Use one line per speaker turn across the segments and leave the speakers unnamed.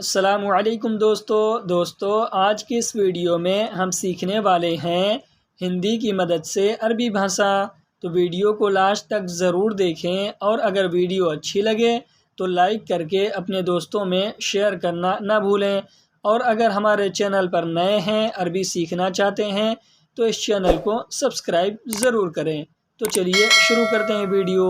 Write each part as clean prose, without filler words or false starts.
السلام علیکم دوستو آج کی اس ویڈیو میں ہم سیکھنے والے ہیں ہندی کی مدد سے عربی بھاشا۔ تو ویڈیو کو لاسٹ تک ضرور دیکھیں، اور اگر ویڈیو اچھی لگے تو لائک کر کے اپنے دوستوں میں شیئر کرنا نہ بھولیں، اور اگر ہمارے چینل پر نئے ہیں، عربی سیکھنا چاہتے ہیں تو اس چینل کو سبسکرائب ضرور کریں۔ تو چلیے شروع کرتے ہیں ویڈیو۔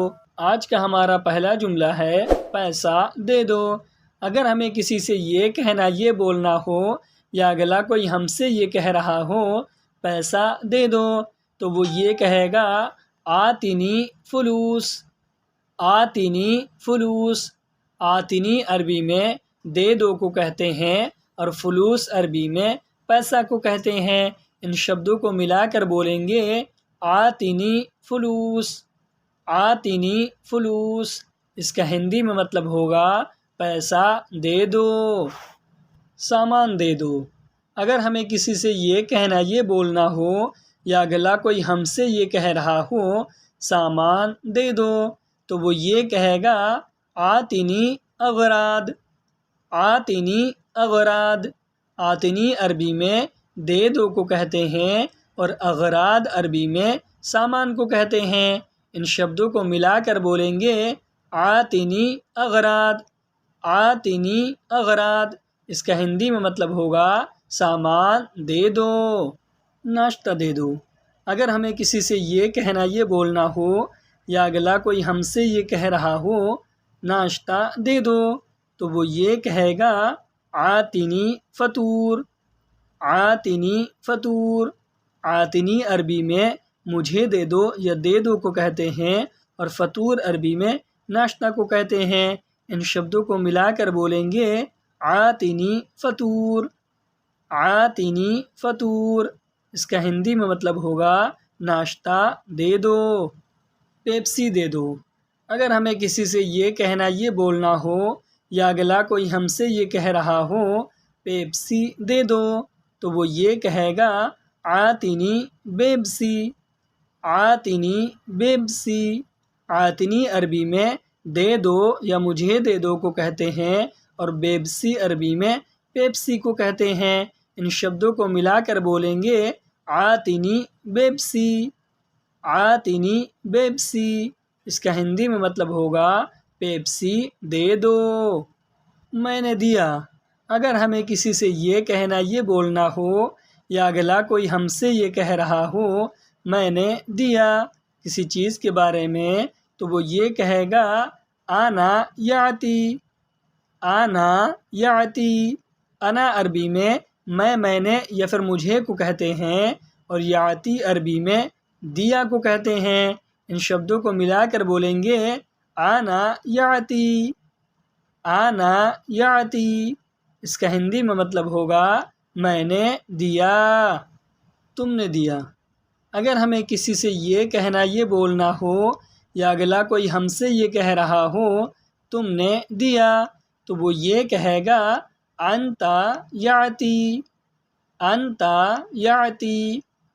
آج کا ہمارا پہلا جملہ ہے پیسہ دے دو۔ اگر ہمیں کسی سے یہ کہنا، یہ بولنا ہو، یا اگلا کوئی ہم سے یہ کہہ رہا ہو پیسہ دے دو، تو وہ یہ کہے گا آتینی فلوس، آتینی فلوس۔ آتینی عربی میں دے دو کو کہتے ہیں، اور فلوس عربی میں پیسہ کو کہتے ہیں۔ ان شبدوں کو ملا کر بولیں گے آتینی فلوس، آتینی فلوس۔ اس کا ہندی میں مطلب ہوگا پیسہ دے دو، سامان دے دو۔ اگر ہمیں کسی سے یہ کہنا، یہ بولنا ہو، یا اگلا کوئی ہم سے یہ کہہ رہا ہو سامان دے دو، تو وہ یہ کہے گا آتینی اغراض، آتینی اغراض۔ آتینی عربی میں دے دو کو کہتے ہیں، اور اغراض عربی میں سامان کو کہتے ہیں۔ ان شبدوں کو ملا کر بولیں گے آتینی اغراض، آتینی اغراض۔ اس کا ہندی میں مطلب ہوگا سامان دے دو، ناشتہ دے دو۔ اگر ہمیں کسی سے یہ کہنا، یہ بولنا ہو، یا اگلا کوئی ہم سے یہ کہہ رہا ہو ناشتہ دے دو، تو وہ یہ کہے گا آتینی فطور، آتینی فطور۔ آتینی عربی میں مجھے دے دو یا دے دو کو کہتے ہیں، اور فطور عربی میں ناشتہ کو کہتے ہیں۔ ان شبدوں کو ملا کر بولیں گے آتینی فطور، آتینی فطور۔ اس کا ہندی میں مطلب ہوگا ناشتہ دے دو، پیپسی دے دو۔ اگر ہمیں کسی سے یہ کہنا، یہ بولنا ہو، یا اگلا کوئی ہم سے یہ کہہ رہا ہو پیپسی دے دو، تو وہ یہ کہے گا آتینی بیپسی، آتینی بیپسی۔ آتینی عربی میں دے دو یا مجھے دے دو کو کہتے ہیں، اور بیپسی عربی میں پیپسی کو کہتے ہیں۔ ان شبدوں کو ملا کر بولیں گے آتینی بیپسی، آتینی بیپسی۔ اس کا ہندی میں مطلب ہوگا پیپسی دے دو، میں نے دیا۔ اگر ہمیں کسی سے یہ کہنا، یہ بولنا ہو، یا اگلا کوئی ہم سے یہ کہہ رہا ہو میں نے دیا کسی چیز کے بارے میں، تو وہ یہ کہے گا انا یاتی، انا یاتی۔ انا عربی میں نے یا پھر مجھے کو کہتے ہیں، اور یاتی عربی میں دیا کو کہتے ہیں۔ ان شبدوں کو ملا کر بولیں گے انا یاتی، انا یاتی۔ اس کا ہندی میں مطلب ہوگا میں نے دیا، تم نے دیا۔ اگر ہمیں کسی سے یہ کہنا، یہ بولنا ہو، یا اگلا کوئی ہم سے یہ کہہ رہا ہو تم نے دیا، تو وہ یہ کہے گا انتا یاتی، انتا یاتی۔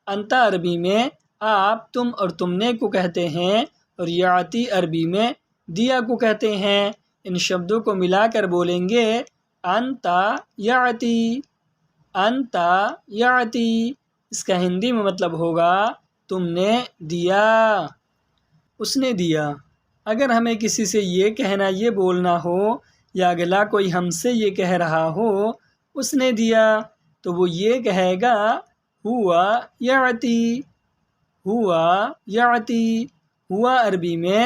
انتا عربی میں آپ، تم اور تم نے کو کہتے ہیں، اور یاتی عربی میں دیا کو کہتے ہیں۔ ان شبدوں کو ملا کر بولیں گے انتا یاتی، انتا یاتی۔ اس کا ہندی میں مطلب ہوگا تم نے دیا، اس نے دیا۔ اگر ہمیں کسی سے یہ کہنا، یہ بولنا ہو، یا اگلا کوئی ہم سے یہ کہہ رہا ہو اس نے دیا، تو وہ یہ کہے گا ہوا یاتی، ہوا یاتی۔ ہوا عربی میں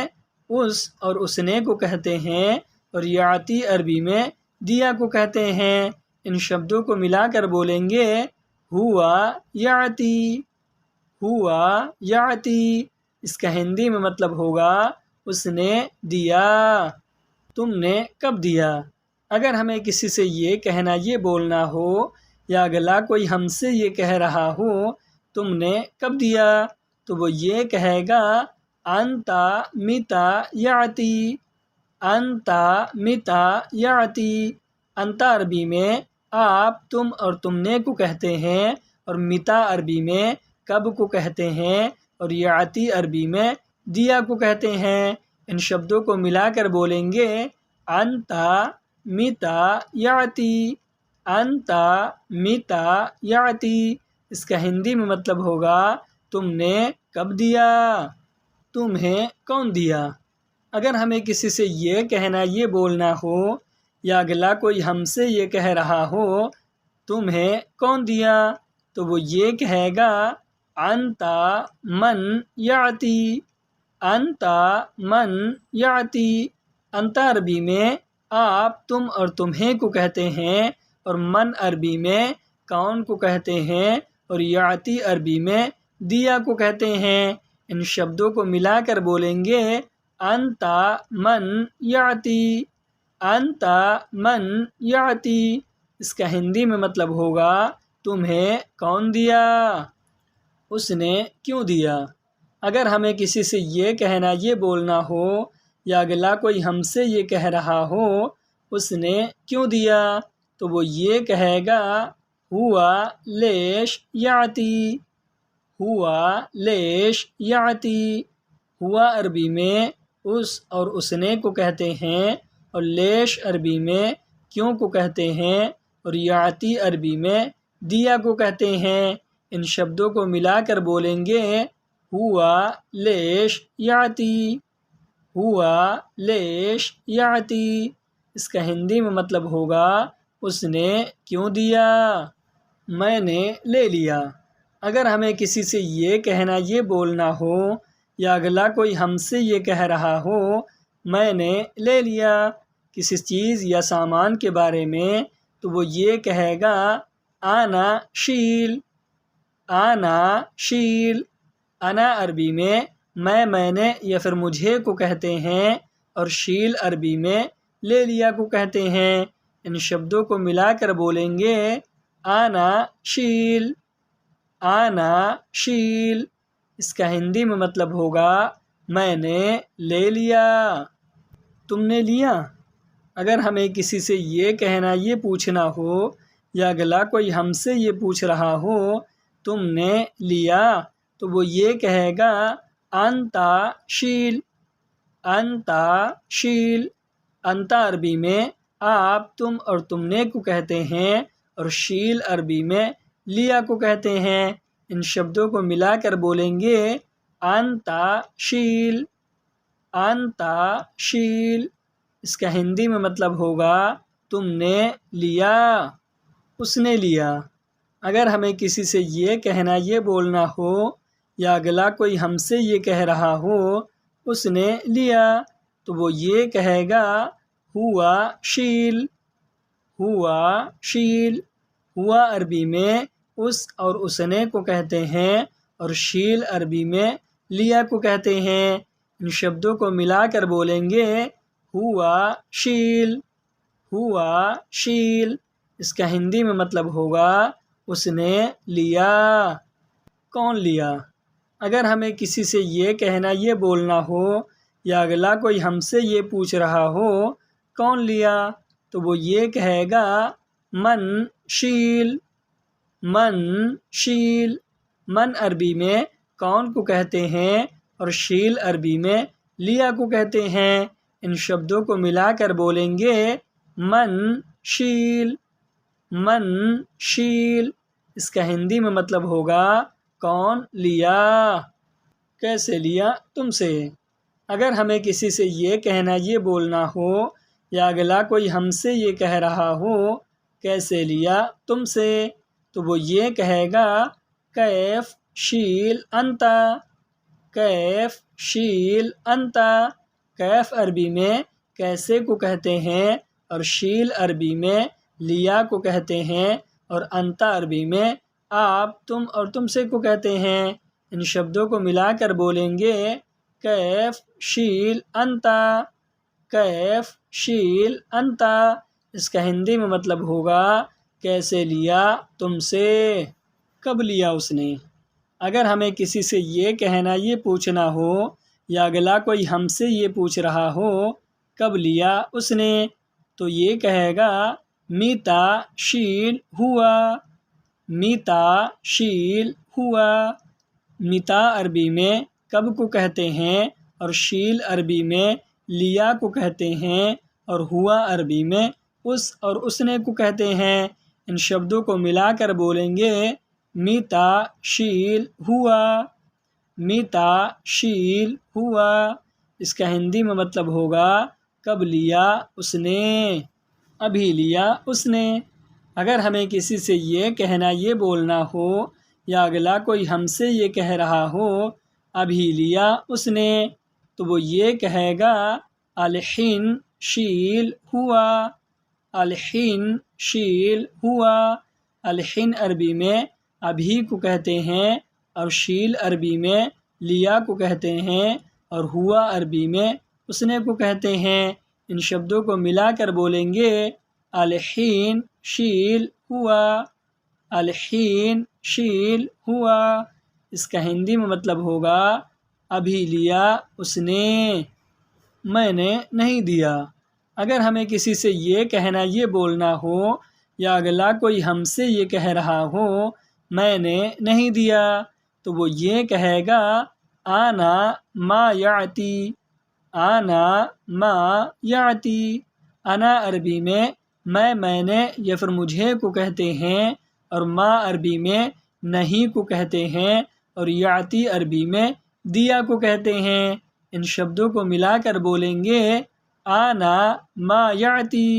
اس اور اس نے کو کہتے ہیں، اور یاتی عربی میں دیا کو کہتے ہیں۔ ان شبدوں کو ملا کر بولیں گے ہوا یاتی، ہوا یاتی۔ اس کا ہندی میں مطلب ہوگا اس نے دیا، تم نے کب دیا۔ اگر ہمیں کسی سے یہ کہنا، یہ بولنا ہو، یا اگلا کوئی ہم سے یہ کہہ رہا ہو تم نے کب دیا، تو وہ یہ کہے گا انتا متا یاتی، انتا متا یاتی۔ انتا عربی میں آپ، تم اور تم نے کو کہتے ہیں، اور متا عربی میں کب کو کہتے ہیں، اور یاتی عربی میں دیا کو کہتے ہیں۔ ان شبدوں کو ملا کر بولیں گے انتا متا یاتی، انتا متا یاتی، اس کا ہندی میں مطلب ہوگا تم نے کب دیا، تمہیں کون دیا۔ اگر ہمیں کسی سے یہ کہنا، یہ بولنا ہو، یا اگلا کوئی ہم سے یہ کہہ رہا ہو تمہیں کون دیا، تو وہ یہ کہے گا انتا من یاتی، انتا من یاتی۔ انتا عربی میں آپ، تم اور تمہیں کو کہتے ہیں، اور من عربی میں کون کو کہتے ہیں، اور یاتی عربی میں دیا کو کہتے ہیں۔ ان شبدوں کو ملا کر بولیں گے انتا من یاتی، انتا من یاتی، اس کا ہندی میں مطلب ہوگا تمہیں کون دیا، اس نے کیوں دیا۔ اگر ہمیں کسی سے یہ کہنا، یہ بولنا ہو، یا اگلا کوئی ہم سے یہ کہہ رہا ہو اس نے کیوں دیا، تو وہ یہ کہے گا ہوا لیش یاتی، ہوا لیش یاتی۔ ہوا عربی میں اس اور اس نے کو کہتے ہیں، اور لیش عربی میں کیوں کو کہتے ہیں، اور یاتی عربی میں دیا کو کہتے ہیں۔ ان شبدوں کو ملا کر بولیں گے ہوا لیش یاتی، ہوا لیش یاتی، اس کا ہندی میں مطلب ہوگا اس نے کیوں دیا، میں نے لے لیا۔ اگر ہمیں کسی سے یہ کہنا، یہ بولنا ہو، یا اگلا کوئی ہم سے یہ کہہ رہا ہو میں نے لے لیا کسی چیز یا سامان کے بارے میں، تو وہ یہ کہے گا انا شیل، انا شیل۔ انا عربی میں میں نے یا پھر مجھے کو کہتے ہیں، اور شیل عربی میں لے لیا کو کہتے ہیں۔ ان شبدوں کو ملا کر بولیں گے انا شیل، انا شیل، اس کا ہندی میں مطلب ہوگا میں نے لے لیا، تم نے لیا۔ اگر ہمیں کسی سے یہ کہنا، یہ پوچھنا ہو، یا اگلا کوئی ہم سے یہ پوچھ رہا ہو تم نے لیا، تو وہ یہ کہے گا انتا شیل، انتا شیل۔ انتا عربی میں آپ، تم اور تم نے کو کہتے ہیں، اور شیل عربی میں لیا کو کہتے ہیں۔ ان شبدوں کو ملا کر بولیں گے انتا شیل، انتا شیل، اس کا ہندی میں مطلب ہوگا تم نے لیا، اس نے لیا۔ اگر ہمیں کسی سے یہ کہنا، یہ بولنا ہو، یا اگلا کوئی ہم سے یہ کہہ رہا ہو اس نے لیا، تو وہ یہ کہے گا ہوا شیل، ہوا شیل۔ ہوا عربی میں اس اور اس نے کو کہتے ہیں، اور شیل عربی میں لیا کو کہتے ہیں۔ ان شبدوں کو ملا کر بولیں گے ہوا شیل، ہوا شیل، اس کا ہندی میں مطلب ہوگا اس نے لیا، کون لیا۔ اگر ہمیں کسی سے یہ کہنا، یہ بولنا ہو، یا اگلا کوئی ہم سے یہ پوچھ رہا ہو کون لیا، تو وہ یہ کہے گا من شیل، من شیل۔ من عربی میں کون کو کہتے ہیں، اور شیل عربی میں لیا کو کہتے ہیں۔ ان شبدوں کو ملا کر بولیں گے من شیل، من شیل، اس کا ہندی میں مطلب ہوگا کون لیا، کیسے لیا، تم سے۔ اگر ہمیں کسی سے یہ کہنا، یہ بولنا ہو، یا اگلا کوئی ہم سے یہ کہہ رہا ہو کیسے لیا، تم سے، تو وہ یہ کہے گا کیف شیل انتا، کیف شیل انتا۔ کیف عربی میں کیسے کو کہتے ہیں، اور شیل عربی میں لیا کو کہتے ہیں، اور انتا عربی میں آپ، تم اور تم سے کو کہتے ہیں۔ ان شبدوں کو ملا کر بولیں گے کیف شیل انتا، کیف شیل انتا، اس کا ہندی میں مطلب ہوگا کیسے لیا، تم سے، کب لیا اس نے۔ اگر ہمیں کسی سے یہ کہنا، یہ پوچھنا ہو، یا اگلا کوئی ہم سے یہ پوچھ رہا ہو کب لیا اس نے، تو یہ کہے گا میتا شیل ہوا، میتا شیل ہوا۔ میتا عربی میں کب کو کہتے ہیں، اور شیل عربی میں لیا کو کہتے ہیں، اور ہوا عربی میں اس اور اس نے کو کہتے ہیں۔ ان شبدوں کو ملا کر بولیں گے میتا شیل ہوا، میتا شیل ہوا۔ اس کا ہندی میں مطلب ہوگا کب لیا اس نے، ابھی لیا اس نے۔ اگر ہمیں کسی سے یہ کہنا یہ بولنا ہو یا اگلا کوئی ہم سے یہ کہہ رہا ہو ابھی لیا اس نے، تو وہ یہ کہے گا الحین شیل ہوا، الحین شیل ہوا۔ الحین عربی میں ابھی کو کہتے ہیں اور شیل عربی میں لیا کو کہتے ہیں اور ہوا عربی میں اس نے کو کہتے ہیں۔ ان شبدوں کو ملا کر بولیں گے الحین شیل ہوا، الحین شیل ہوا۔ اس کا ہندی میں مطلب ہوگا ابھی لیا اس نے، میں نے نہیں دیا۔ اگر ہمیں کسی سے یہ کہنا یہ بولنا ہو یا اگلا کوئی ہم سے یہ کہہ رہا ہو میں نے نہیں دیا، تو وہ یہ کہے گا آنا ما یعطی، آنا ما یعطی۔ انا عربی میں میں نے یا پھر مجھے کو کہتے ہیں اور ما عربی میں نہیں کو کہتے ہیں اور یعطی عربی میں دیا کو کہتے ہیں۔ ان شبدوں کو ملا کر بولیں گے آنا ما یعطی،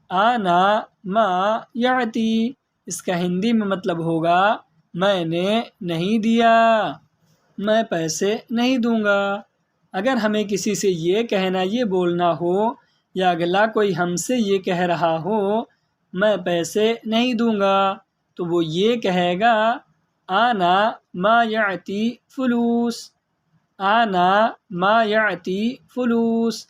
آنا ما یعطی۔ اس کا ہندی میں مطلب ہوگا میں نے نہیں دیا، میں پیسے نہیں دوں گا۔ اگر ہمیں کسی سے یہ کہنا یہ بولنا ہو یا اگلا کوئی ہم سے یہ کہہ رہا ہو میں پیسے نہیں دوں گا، تو وہ یہ کہے گا آنا ما یعطی فلوس، آنا ما یعطی فلوس۔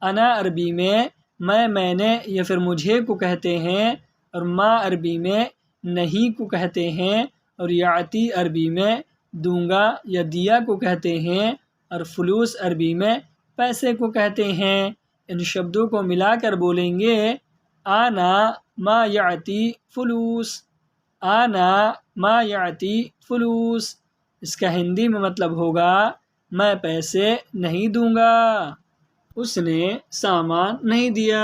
انا عربی میں میں نے یا پھر مجھے کو کہتے ہیں اور ما عربی میں نہیں کو کہتے ہیں اور یعطی عربی میں دوں گا یا دیا کو کہتے ہیں اور فلوس عربی میں پیسے کو کہتے ہیں۔ ان شبدوں کو ملا کر بولیں گے آنا ما یعطی فلوس، آنا ما یعطی فلوس۔ اس کا ہندی میں مطلب ہوگا میں پیسے نہیں دوں گا، اس نے سامان نہیں دیا۔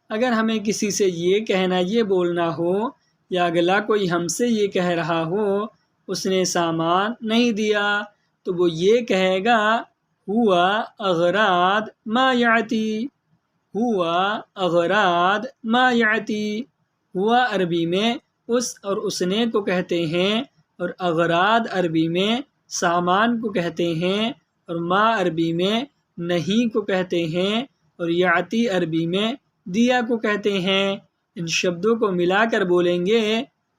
اگر ہمیں کسی سے یہ کہنا یہ بولنا ہو یا اگلا کوئی ہم سے یہ کہہ رہا ہو اس نے سامان نہیں دیا، تو وہ یہ کہے گا ہوا اغراض ما یعطی، ہوا اغراض ما یعطی۔ ہوا عربی میں اس اور اس نے کو کہتے ہیں اور اغراض عربی میں سامان کو کہتے ہیں اور ما عربی میں نہیں کو کہتے ہیں اور یعطی عربی میں دیا کو کہتے ہیں۔ ان شبدوں کو ملا کر بولیں گے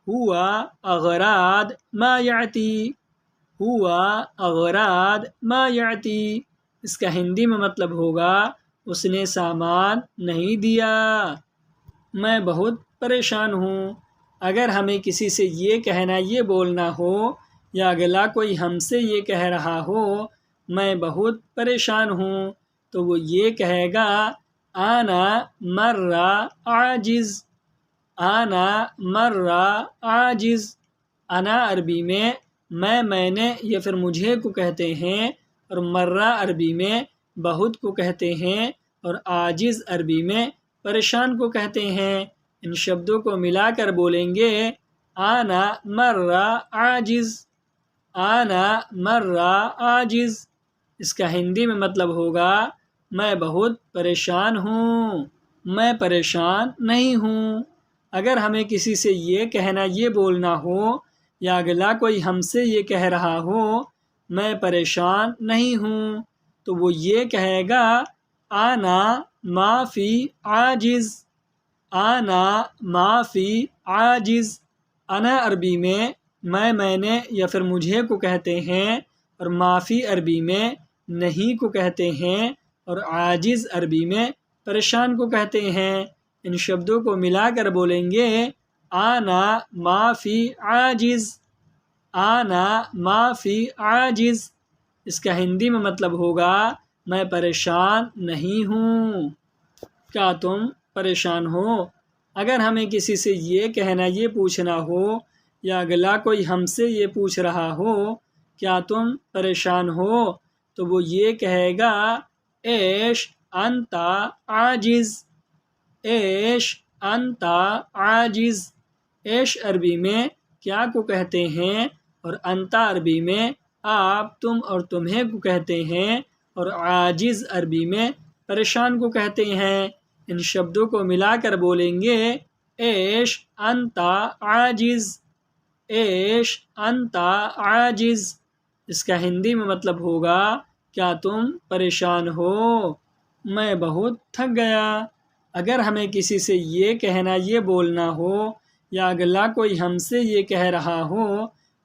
ہوا اغراض ما یعطی، ہوا اغراض ما یعطی۔ اس کا ہندی میں مطلب ہوگا اس نے سامان نہیں دیا، میں بہت پریشان ہوں۔ اگر ہمیں کسی سے یہ کہنا یہ بولنا ہو یا اگلا کوئی ہم سے یہ کہہ رہا ہو میں بہت پریشان ہوں، تو وہ یہ کہے گا آنا مرہ عاجز، آنا مرہ عاجز۔ انا عربی میں میں نے یا پھر مجھے کو کہتے ہیں اور مرہ عربی میں بہت کو کہتے ہیں اور عاجز عربی میں پریشان کو کہتے ہیں۔ ان شبدوں کو ملا کر بولیں گے آنا مرہ عاجز، آنا مرہ عاجز۔ اس کا ہندی میں مطلب ہوگا میں بہت پریشان ہوں، میں پریشان نہیں ہوں۔ اگر ہمیں کسی سے یہ کہنا یہ بولنا ہو یا اگلا کوئی ہم سے یہ کہہ رہا ہو میں پریشان نہیں ہوں، تو وہ یہ کہے گا آنا ما فی عاجز، آنا ما فی عاجز۔ انا عربی میں میں نے یا پھر مجھے کو کہتے ہیں اور ما فی عربی میں نہیں کو کہتے ہیں اور عاجز عربی میں پریشان کو کہتے ہیں۔ ان شبدوں کو ملا کر بولیں گے آنا ما فی عاجز، آنا ما فی عاجز۔ اس کا ہندی میں مطلب ہوگا میں پریشان نہیں ہوں، کیا تم پریشان ہو؟ اگر ہمیں کسی سے یہ کہنا یہ پوچھنا ہو یا اگلا کوئی ہم سے یہ پوچھ رہا ہو کیا تم پریشان ہو، تو وہ یہ کہے گا ایش انت عاجز، ایش انتا عاجز، ایش عربی میں کیا کو کہتے ہیں، اور انتا عربی میں آپ، تم اور تمہیں کو کہتے ہیں، اور عاجز عربی میں پریشان کو کہتے ہیں۔ ان شبدوں کو ملا کر بولیں گے ایش انتا عاجز، ایش انتا عاجز۔ اس کا ہندی میں مطلب ہوگا کیا تم پریشان ہو، میں بہت تھک گیا۔ اگر ہمیں کسی سے یہ کہنا، یہ بولنا ہو، یا اگلا کوئی ہم سے یہ کہہ رہا ہو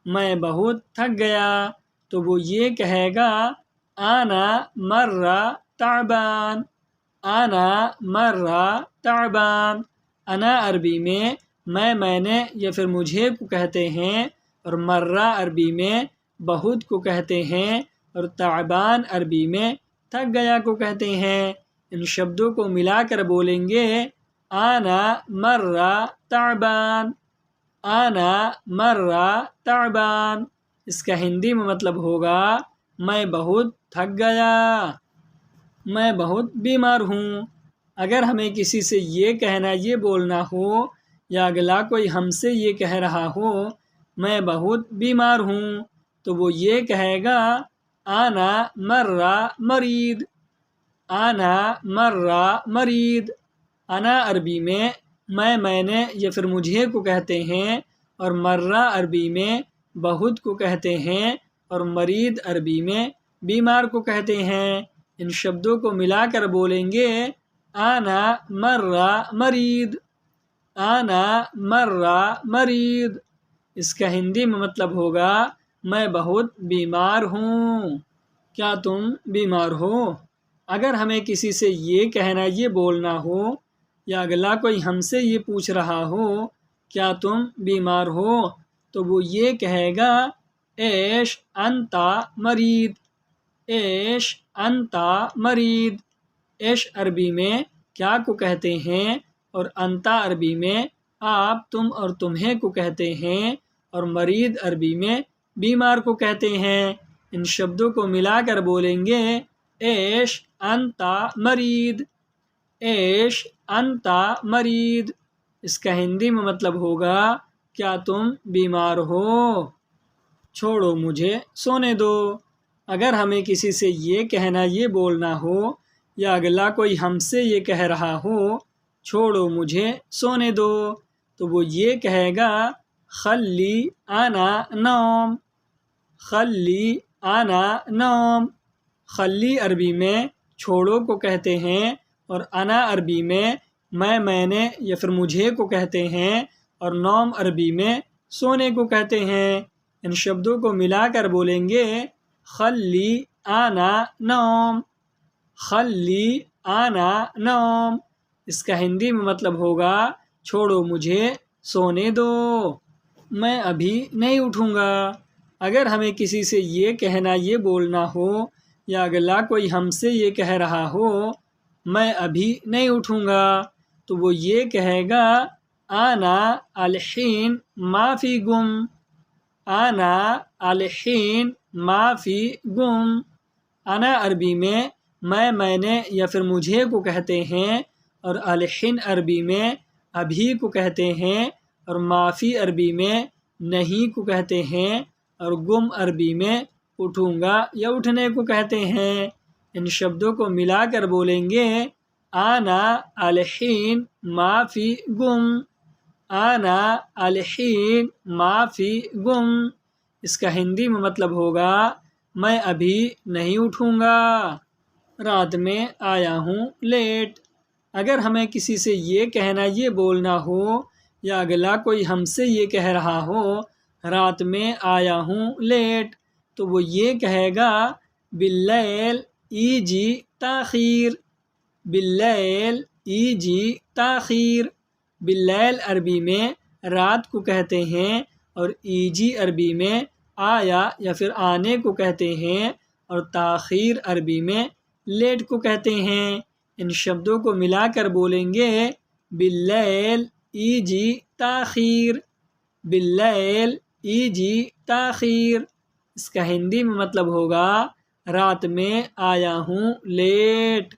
میں بہت تھک گیا، تو وہ یہ کہے گا انا مرہ تعبان، انا مرہ تعبان۔ انا عربی میں میں نے یا پھر مجھے کو کہتے ہیں، اور مرہ عربی میں بہت کو کہتے ہیں، اور تعبان عربی میں تھک گیا کو کہتے ہیں۔ ان شبدوں کو ملا کر بولیں گے انا مرہ تعبان، انا مرہ تعبان۔ اس کا ہندی میں مطلب ہوگا میں بہت تھک گیا، میں بہت بیمار ہوں۔ اگر ہمیں کسی سے یہ کہنا، یہ بولنا ہو، یا اگلا کوئی ہم سے یہ کہہ رہا ہو میں بہت بیمار ہوں، تو وہ یہ کہے گا انا مرہ مریض، انا مرہ مریض۔ انا عربی میں میں نے یا پھر مجھے کو کہتے ہیں، اور مرہ عربی میں بہت کو کہتے ہیں، اور مریض عربی میں بیمار کو کہتے ہیں۔ ان شبدوں کو ملا کر بولیں گے انا مرہ مریض، انا مرہ مریض۔ اس کا ہندی میں مطلب ہوگا میں بہت بیمار ہوں، کیا تم بیمار ہو۔ اگر ہمیں کسی سے یہ کہنا، یہ بولنا ہو، یا اگلا کوئی ہم سے یہ پوچھ رہا ہو کیا تم بیمار ہو، تو وہ یہ کہے گا ایش انتا مریض، ایش انتا مریض۔ ایش عربی میں کیا کو کہتے ہیں، اور انتا عربی میں آپ، تم اور تمہیں کو کہتے ہیں، اور مریض عربی میں بیمار کو کہتے ہیں۔ ان شبدوں کو ملا کر بولیں گے ایش انتا مریض، ایش انتا مریض۔ اس کا ہندی میں مطلب ہوگا کیا تم بیمار ہو، چھوڑو مجھے سونے دو۔ اگر ہمیں کسی سے یہ کہنا، یہ بولنا ہو، یا اگلا کوئی ہم سے یہ کہہ رہا ہو چھوڑو مجھے سونے دو، تو وہ یہ کہے گا خلی انا نوم، خلی انا نوم۔ خلی عربی میں چھوڑو کو کہتے ہیں، اور انا عربی میں میں نے یا پھر مجھے کو کہتے ہیں، اور نوم عربی میں سونے کو کہتے ہیں۔ ان شبدوں کو ملا کر بولیں گے خلی انا نوم، خلی انا نوم۔ اس کا ہندی میں مطلب ہوگا چھوڑو مجھے سونے دو، میں ابھی نہیں اٹھوں گا۔ اگر ہمیں کسی سے یہ کہنا، یہ بولنا ہو، یا اگلا کوئی ہم سے یہ کہہ رہا ہو میں ابھی نہیں اٹھوں گا، تو وہ یہ کہے گا انا الحین ما فی گم، انا الحین ما فی گم۔ انا عربی میں میں نے یا پھر مجھے کو کہتے ہیں، اور الحین عربی میں ابھی کو کہتے ہیں، اور معافی عربی میں نہیں کو کہتے ہیں، اور گم عربی میں اٹھوں گا یا اٹھنے کو کہتے ہیں۔ ان شبدوں کو ملا کر بولیں گے انا الحین ما فی گم، انا الحین ما فی گم۔ اس کا ہندی میں مطلب ہوگا میں ابھی نہیں اٹھوں گا، رات میں آیا ہوں لیٹ۔ اگر ہمیں کسی سے یہ کہنا، یہ بولنا ہو، یا اگلا کوئی ہم سے یہ کہہ رہا ہو رات میں آیا ہوں لیٹ، تو وہ یہ کہے گا باللیل ایجی تاخیر، باللیل ایجی تاخیر۔ باللیل عربی میں رات کو کہتے ہیں، اور ایجی عربی میں آیا یا پھر آنے کو کہتے ہیں، اور تاخیر عربی میں لیٹ کو کہتے ہیں۔ ان شبدوں کو ملا کر بولیں گے باللیل ایجی تاخیر، باللیل ایجی تاخیر۔ اس کا ہندی میں مطلب ہوگا رات میں آیا ہوں لیٹ۔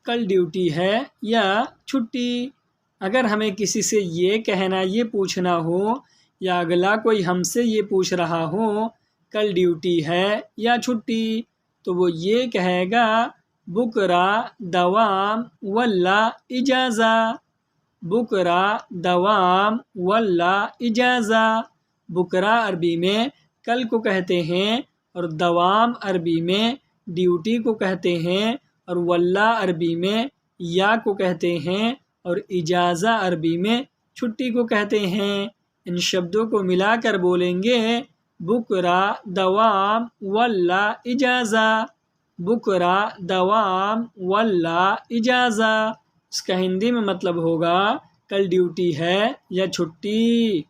کل ڈیوٹی ہے یا چھٹی، اگر ہمیں کسی سے یہ کہنا یہ پوچھنا ہو یا اگلا کوئی ہم سے یہ پوچھ رہا ہو کل ڈیوٹی ہے یا چھٹی تو وہ یہ کہے گا بکرا دوام واللہ اجازہ، بکرا دوام واللہ اجازہ۔ بکرا عربی میں کل کو کہتے ہیں اور دوام عربی میں ڈیوٹی کو کہتے ہیں اور واللہ عربی میں یا کو کہتے ہیں اور اجازہ عربی میں چھٹی کو کہتے ہیں۔ ان شبدوں کو ملا کر بولیں گے بکرا دوام واللہ اجازہ، بکرا دوام واللہ اجازہ۔ اس کا ہندی میں مطلب ہوگا کل ڈیوٹی ہے یا چھٹی؟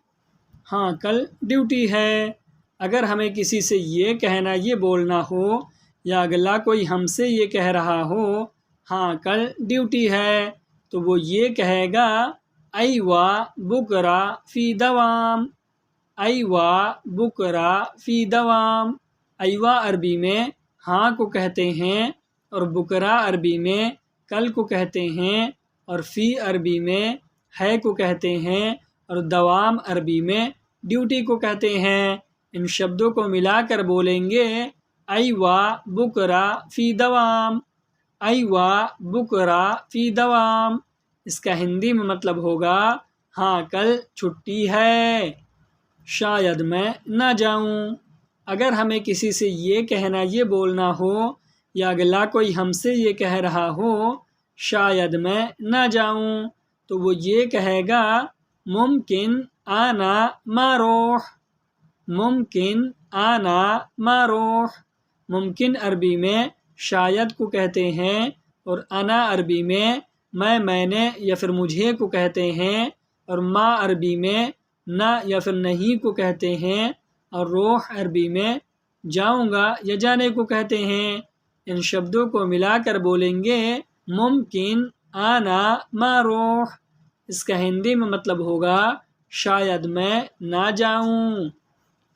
ہاں کل ڈیوٹی ہے۔ اگر ہمیں کسی سے یہ کہنا یہ بولنا ہو یا اگلا کوئی ہم سے یہ کہہ رہا ہو ہاں کل ڈیوٹی ہے تو وہ یہ کہے گا ایوا بکرا فی دوام، ایوا بکرا فی دوام۔ ایوا عربی میں ہاں کو کہتے ہیں اور بکرا عربی میں کل کو کہتے ہیں اور فی عربی میں ہے کو کہتے ہیں اور دوام عربی میں ڈیوٹی کو کہتے ہیں۔ ان شبدوں کو ملا کر بولیں گے ایوا بکرا فی دوام، ایوا بکرا فی دوام۔ اس کا ہندی میں مطلب ہوگا ہاں کل چھٹی ہے، شاید میں نہ جاؤں۔ اگر ہمیں کسی سے یہ کہنا یہ بولنا ہو یا اگلا کوئی ہم سے یہ کہہ رہا ہو شاید میں نہ جاؤں تو وہ یہ کہے گا ممکن آنا ما روح، ممکن آنا ما روح۔ ممکن عربی میں شاید کو کہتے ہیں اور انا عربی میں میں نے یا پھر مجھے کو کہتے ہیں اور ما عربی میں نہ یا پھر نہیں کو کہتے ہیں اور روح عربی میں جاؤں گا یا جانے کو کہتے ہیں۔ ان شبدوں کو ملا کر بولیں گے ممکن آنا ما روح۔ اس کا ہندی میں مطلب ہوگا شاید میں نہ جاؤں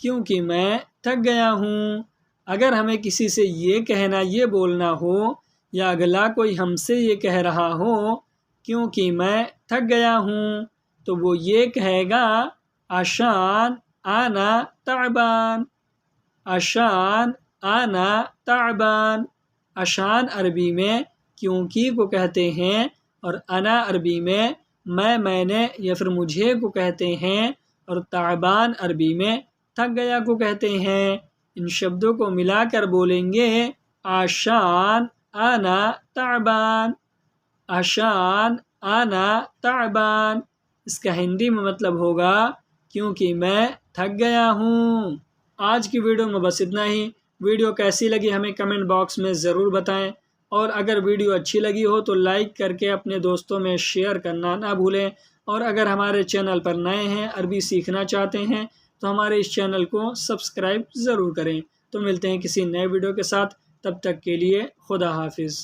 کیونکہ میں تھک گیا ہوں۔ اگر ہمیں کسی سے یہ کہنا یہ بولنا ہو یا اگلا کوئی ہم سے یہ کہہ رہا ہو کیونکہ میں تھک گیا ہوں تو وہ یہ کہے گا عشان آنا تعبان، عشان آنا تعبان۔ عشان عربی میں کیونکہ کو کہتے ہیں اور انا عربی میں میں نے یا پھر مجھے کو کہتے ہیں اور تعبان عربی میں تھک گیا کو کہتے ہیں۔ ان شبدوں کو ملا کر بولیں گے عشان آنا تعبان، عشان آنا تعبان۔ اس کا ہندی میں مطلب ہوگا کیونکہ میں تھک گیا ہوں۔ آج کی ویڈیو میں بس اتنا ہی۔ ویڈیو کیسی لگی ہمیں کمنٹ باکس میں ضرور بتائیں اور اگر ویڈیو اچھی لگی ہو تو لائک کر کے اپنے دوستوں میں شیئر کرنا نہ بھولیں، اور اگر ہمارے چینل پر نئے ہیں عربی سیکھنا چاہتے ہیں تو ہمارے اس چینل کو سبسکرائب ضرور کریں۔ تو ملتے ہیں کسی نئے ویڈیو کے ساتھ، تب تک کے لیے خدا حافظ۔